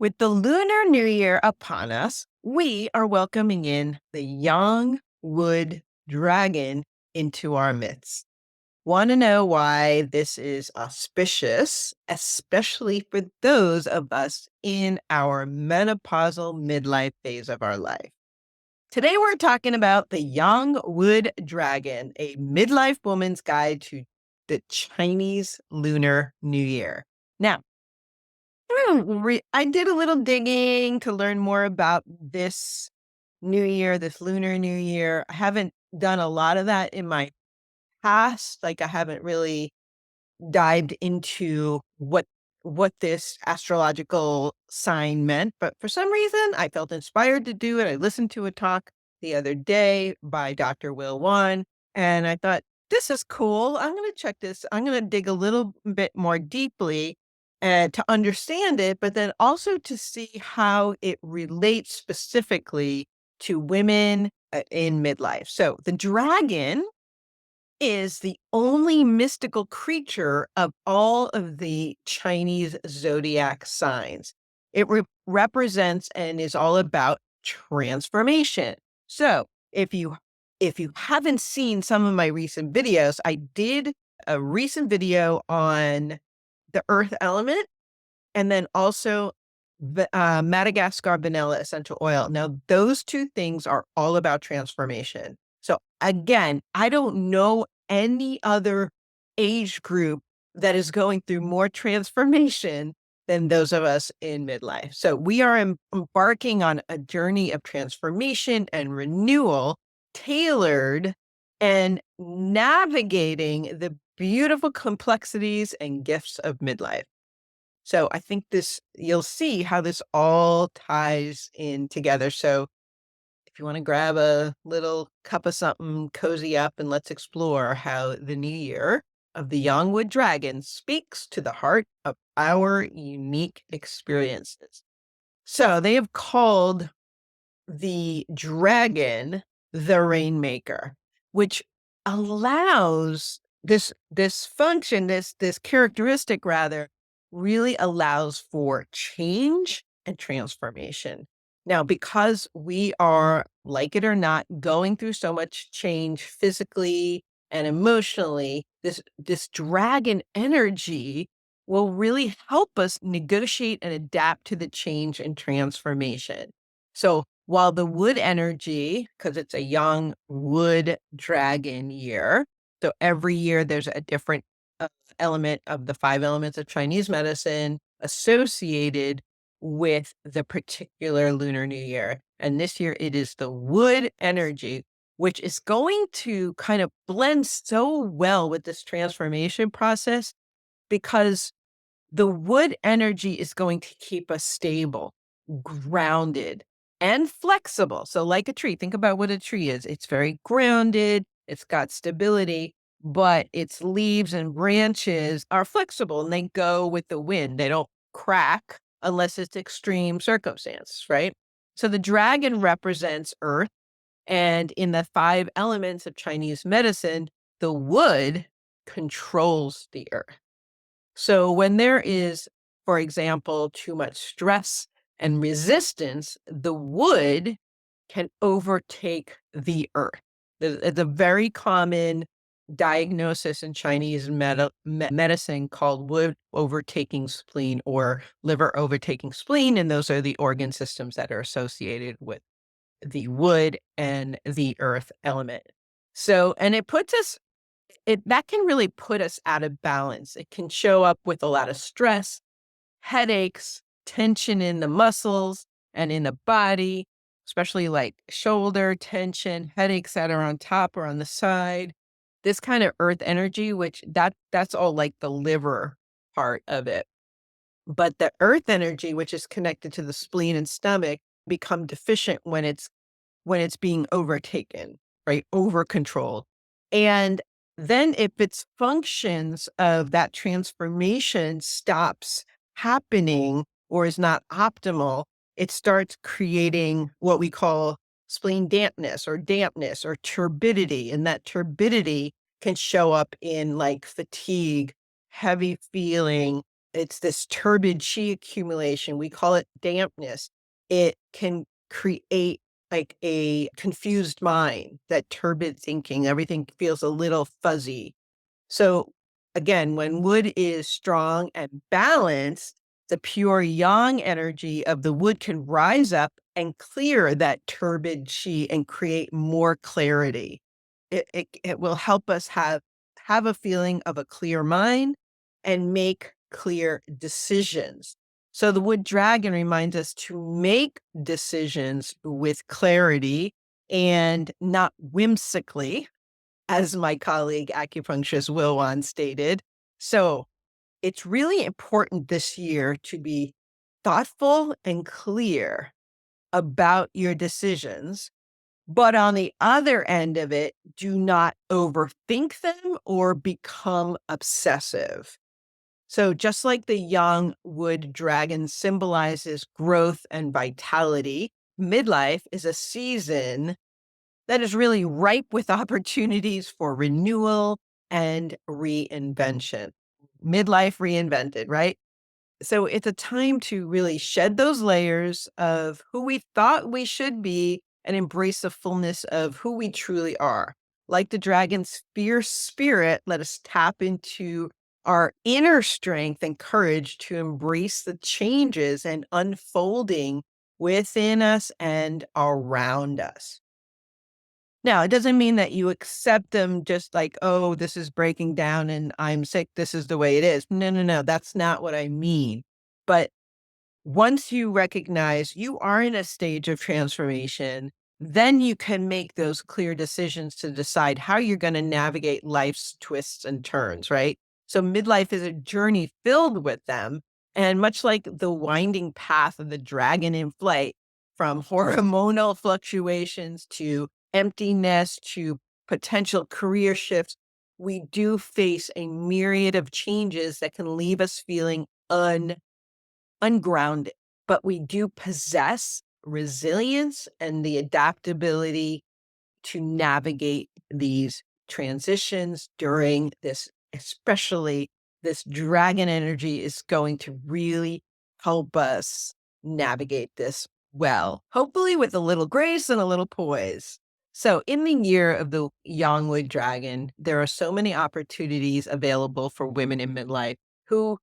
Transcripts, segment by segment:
With the Lunar New Year upon us, we are welcoming in the young wood dragon into our midst. Want to know why this is auspicious, especially for those of us in our menopausal midlife phase of our life? Today, we're talking about the young wood dragon, a midlife woman's guide to the Chinese Lunar New Year. Now, I did a little digging to learn more about this new year, this Lunar New Year. I haven't done a lot of that in my past. Like I haven't really dived into what this astrological sign meant, but for some reason I felt inspired to do it. I listened to a talk the other day by Dr. Will Wan, and I thought, this is cool. I'm going to check this. I'm going to dig a little bit more deeply and to understand it, but then also to see how it relates specifically to women in midlife. So the dragon is the only mystical creature of all of the Chinese zodiac signs. It represents and is all about transformation. So if you haven't seen some of my recent videos, I did a recent video on the earth element and then also the Madagascar vanilla essential oil. Now, those two things are all about transformation. So again, I don't know any other age group that is going through more transformation than those of us in midlife. So we are embarking on a journey of transformation and renewal, tailored and navigating the beautiful complexities and gifts of midlife. So I think you'll see how this all ties in together. So if you want to grab a little cup of something, cozy up, and let's explore how the new year of the young wood dragon speaks to the heart of our unique experiences. So they have called the dragon the rainmaker, which allows this function, this characteristic rather, really allows for change and transformation. Now, because we are, like it or not, going through so much change physically and emotionally, this dragon energy will really help us negotiate and adapt to the change and transformation. So while the wood energy, because it's a young wood dragon year, so every year there's a different element of the 5 elements of Chinese medicine associated with the particular Lunar New Year. And this year it is the wood energy, which is going to kind of blend so well with this transformation process because the wood energy is going to keep us stable, grounded, and flexible. So like a tree, think about what a tree is. It's very grounded, it's got stability, but its leaves and branches are flexible and they go with the wind. They don't crack unless it's extreme circumstance, right? So the dragon represents earth. And in the 5 elements of Chinese medicine, the wood controls the earth. So when there is, for example, too much stress and resistance, the wood can overtake the earth. It's a very common diagnosis in Chinese medicine called wood overtaking spleen or liver overtaking spleen. And those are the organ systems that are associated with the wood and the earth element. So, and that can really put us out of balance. It can show up with a lot of stress, headaches, tension in the muscles and in the body, especially like shoulder tension, headaches that are on top or on the side. This kind of earth energy, which that's all like the liver part of it. But the earth energy, which is connected to the spleen and stomach, become deficient when it's being overtaken, right? Over controlled. And then if its functions of that transformation stops happening or is not optimal, it starts creating what we call spleen dampness or turbidity. And that turbidity can show up in like fatigue, heavy feeling, it's this turbid chi accumulation. We call it dampness. It can create like a confused mind, that turbid thinking. Everything feels a little fuzzy. So again, when wood is strong and balanced, the pure yang energy of the wood can rise up and clear that turbid chi and create more clarity. It will help us have a feeling of a clear mind and make clear decisions. So the wood dragon reminds us to make decisions with clarity and not whimsically, as my colleague acupuncturist Will once stated. So it's really important this year to be thoughtful and clear about your decisions. But on the other end of it, do not overthink them or become obsessive. So just like the young wood dragon symbolizes growth and vitality, midlife is a season that is really ripe with opportunities for renewal and reinvention. Midlife reinvented, right? So it's a time to really shed those layers of who we thought we should be and embrace the fullness of who we truly are. Like the dragon's fierce spirit, let us tap into our inner strength and courage to embrace the changes and unfolding within us and around us. Now, it doesn't mean that you accept them just like, "Oh, this is breaking down and I'm sick. This is the way it is." No, no, no. That's not what I mean. But once you recognize you are in a stage of transformation, then you can make those clear decisions to decide how you're going to navigate life's twists and turns, right? So midlife is a journey filled with them. And much like the winding path of the dragon in flight, from hormonal fluctuations to emptiness to potential career shifts, we do face a myriad of changes that can leave us feeling ungrounded, but we do possess resilience and the adaptability to navigate these transitions during this, especially this dragon energy is going to really help us navigate this well, hopefully with a little grace and a little poise. So, in the year of the Yangwood dragon, there are so many opportunities available for women in midlife who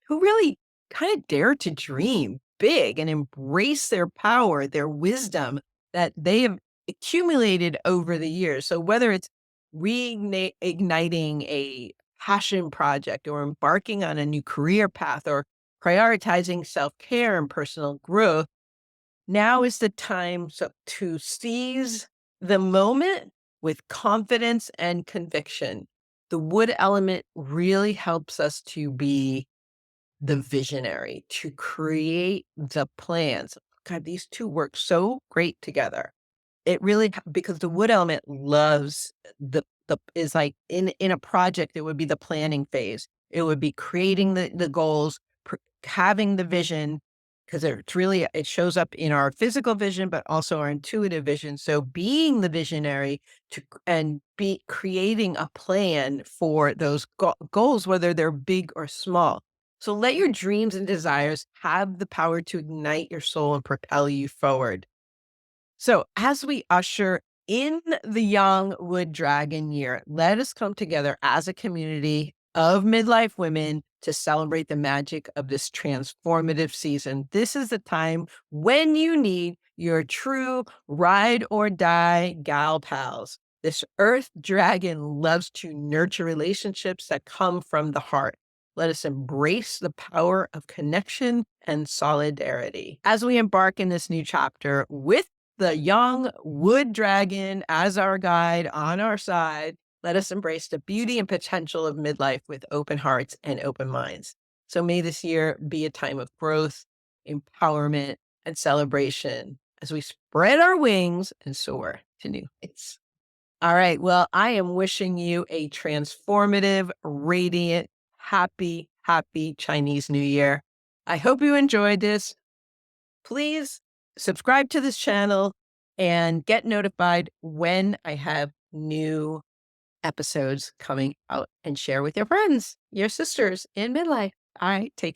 really kind of dare to dream big and embrace their power, their wisdom that they have accumulated over the years. So whether it's reigniting a passion project or embarking on a new career path or prioritizing self-care and personal growth, now is the time to seize the moment with confidence and conviction. The wood element really helps us to be the visionary, to create the plans. God, these two work so great together. It really because the wood element loves the is like in a project, it would be the planning phase. It would be creating the goals, having the vision, because it's really it shows up in our physical vision, but also our intuitive vision. So being the visionary and be creating a plan for those goals, whether they're big or small. So let your dreams and desires have the power to ignite your soul and propel you forward. So, as we usher in the young wood dragon year, let us come together as a community of midlife women to celebrate the magic of this transformative season. This is the time when you need your true ride or die gal pals. This earth dragon loves to nurture relationships that come from the heart. Let us embrace the power of connection and solidarity. As we embark in this new chapter with the young wood dragon as our guide on our side, let us embrace the beauty and potential of midlife with open hearts and open minds. So may this year be a time of growth, empowerment, and celebration as we spread our wings and soar to new heights. All right. Well, I am wishing you a transformative, radiant, happy Chinese New Year. I hope you enjoyed this. Please subscribe to this channel and get notified when I have new episodes coming out and share with your friends. your sisters in midlife. All right, take care.